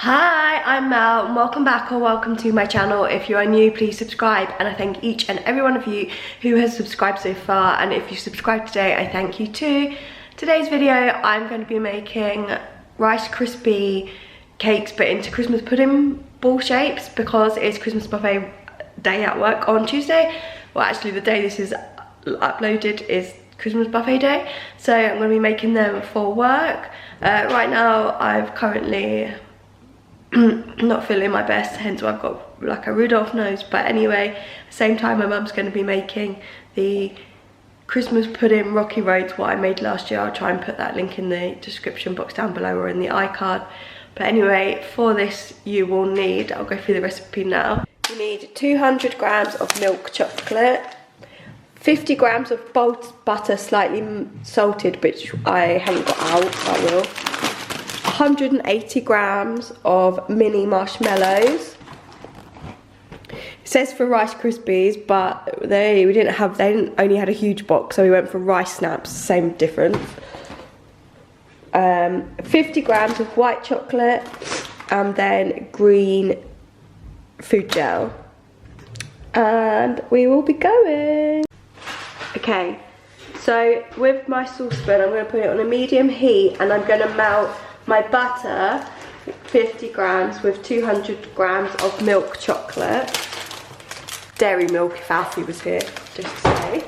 Hi, I'm Mel and welcome back or welcome to my channel. If you are new, please subscribe, and I thank each and every one of you who has subscribed so far, and if you subscribed today, I thank you too. Today's video, I'm going to be making Rice Krispie cakes but into Christmas pudding ball shapes because it's Christmas buffet day at work on Tuesday. Well, actually the day this is uploaded is Christmas buffet day, so I'm going to be making them for work. Right now I've currently not feeling my best, hence why I've got like a Rudolph nose, but anyway, at the same time my mum's going to be making the Christmas pudding Rocky Roads, what I made last year. I'll try and put that link in the description box down below or in the iCard. But anyway, for this you will need, I'll go through the recipe now. You need 200 grams of milk chocolate, 50 grams of butter slightly salted, which I haven't got out, I will. 180 grams of mini marshmallows. It says for Rice Krispies, but they only had a huge box, so we went for rice snaps, same difference. 50 grams of white chocolate, and then green food gel. And we will be going. Okay, so with my saucepan, I'm going to put it on a medium heat, and I'm going to melt my butter, 50 grams, with 200 grams of milk chocolate. Dairy milk if Alfie was here, just to say.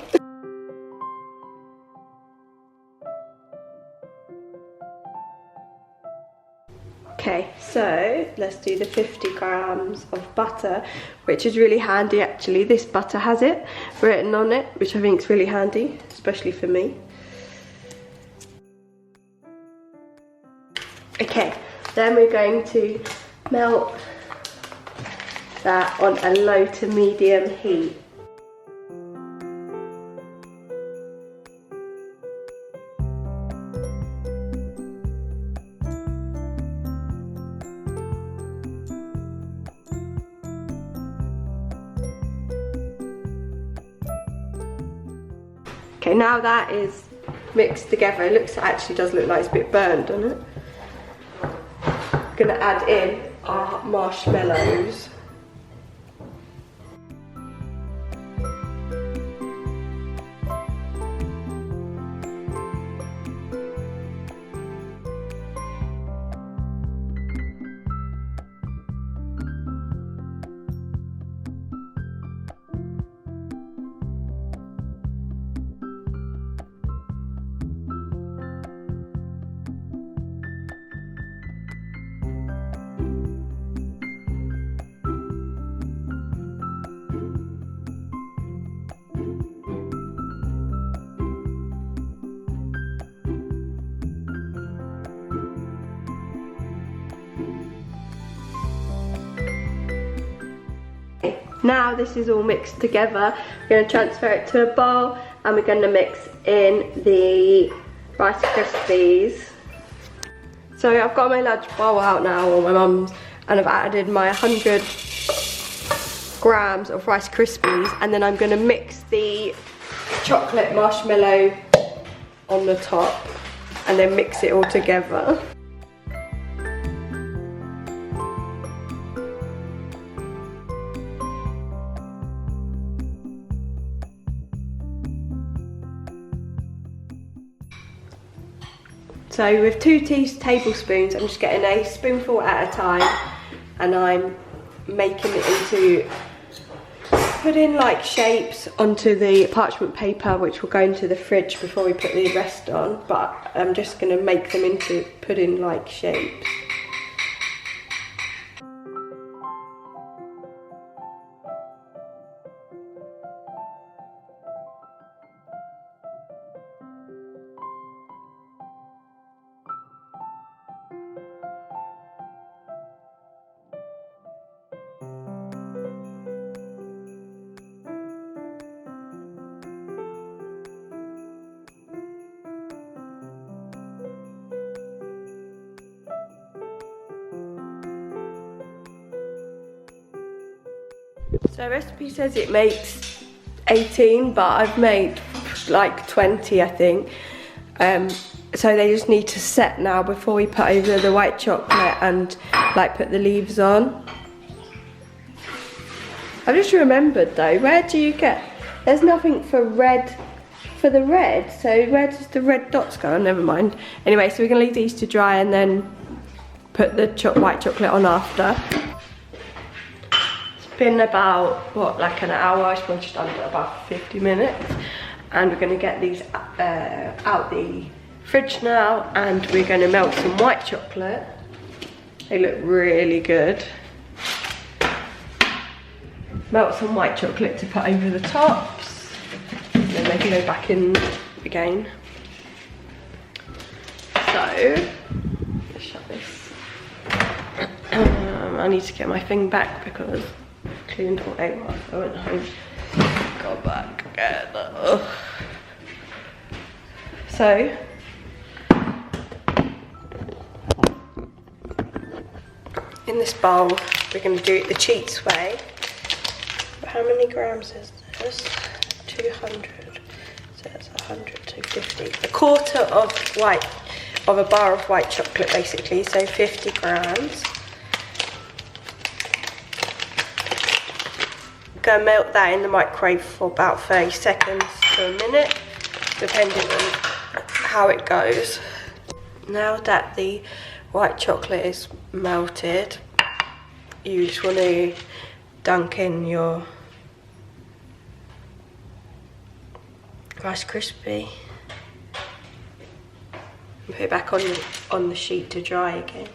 Okay, so let's do the 50 grams of butter, which is really handy actually. This butter has it written on it, which I think is really handy, especially for me. Okay, then we're going to melt that on a low to medium heat. Okay, now that is mixed together, it actually does look like it's a bit burned, doesn't it? Gonna add in our marshmallows. Now this is all mixed together, we're going to transfer it to a bowl, and we're going to mix in the Rice Krispies. So I've got my large bowl out now, or my mum's, and I've added my 100 grams of Rice Krispies, and then I'm going to mix the chocolate marshmallow on the top, and then mix it all together. So with 2 tablespoons, I'm just getting a spoonful at a time, and I'm making it into pudding-like shapes onto the parchment paper, which will go into the fridge before we put the rest on, but I'm just going to make them into pudding-like shapes. So the recipe says it makes 18, but I've made like 20, I think. So they just need to set now before we put over the white chocolate and like put the leaves on. I've just remembered though, where do you get, there's nothing for red, for the red, so where does the red dots go? Never mind. Anyway, so we're gonna leave these to dry and then put the white chocolate on after. It's been about, what, like an hour, it's probably just under about 50 minutes. And we're gonna get these out the fridge now, and we're gonna melt some white chocolate. They look really good. Melt some white chocolate to put over the tops, and then they can go back in again. So, let's shut this. I need to get my thing back because I cleaned all eight while I went home. Go back again. Ugh. So, in this bowl, we're going to do it the cheats way. How many grams is this? 200. So that's 100, 250. A quarter of a bar of white chocolate, basically. So 50 grams. Go and melt that in the microwave for about 30 seconds to a minute, depending on how it goes. Now that the white chocolate is melted, you just want to dunk in your Rice Krispie and put it back on the sheet to dry again.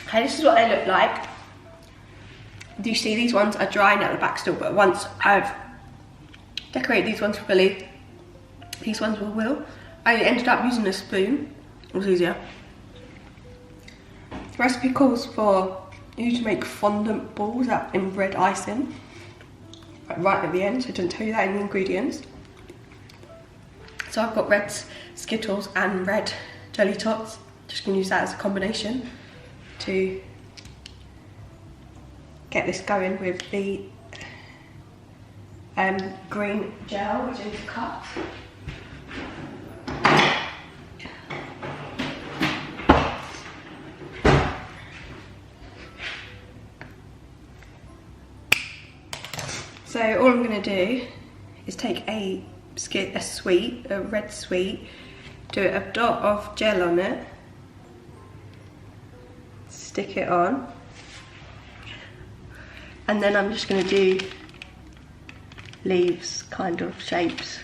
Okay, this is what they look like. Do you see these ones are drying at the back still, but once I've decorated these ones fully, these ones will. I ended up using a spoon, it was easier. The recipe calls for you to make fondant balls in red icing, right at the end, so it doesn't tell you that in the ingredients. So I've got red Skittles and red jelly tots, just gonna use that as a combination to get this going with the green gel, which is cut. So all I'm going to do is take a red sweet, do a dot of gel on it, stick it on, and then I'm just going to do leaves kind of shapes.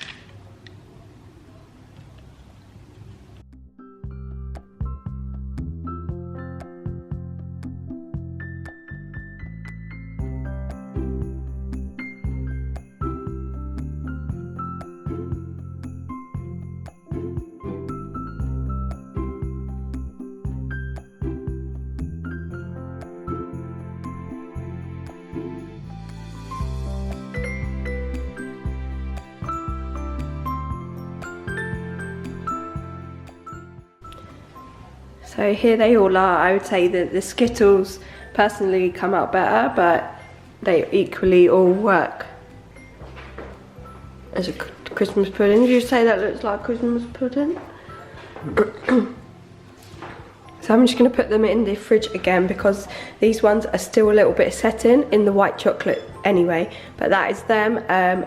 So here they all are. I would say that the Skittles personally come out better, but they equally all work as a Christmas pudding. Did you say that looks like Christmas pudding? So I'm just going to put them in the fridge again because these ones are still a little bit setting in the white chocolate anyway. But that is them.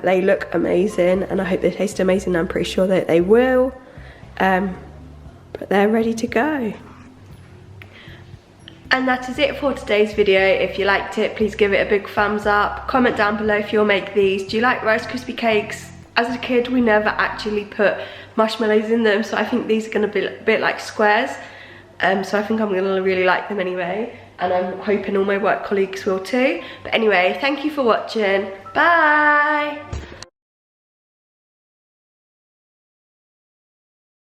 They look amazing and I hope they taste amazing. I'm pretty sure that they will. But they're ready to go. And that is it for today's video. If you liked it, please give it a big thumbs up. Comment down below if you'll make these. Do you like Rice Krispie cakes? As a kid, we never actually put marshmallows in them, so I think these are going to be a bit like squares. So I think I'm going to really like them anyway. And I'm hoping all my work colleagues will too. But anyway, thank you for watching. Bye!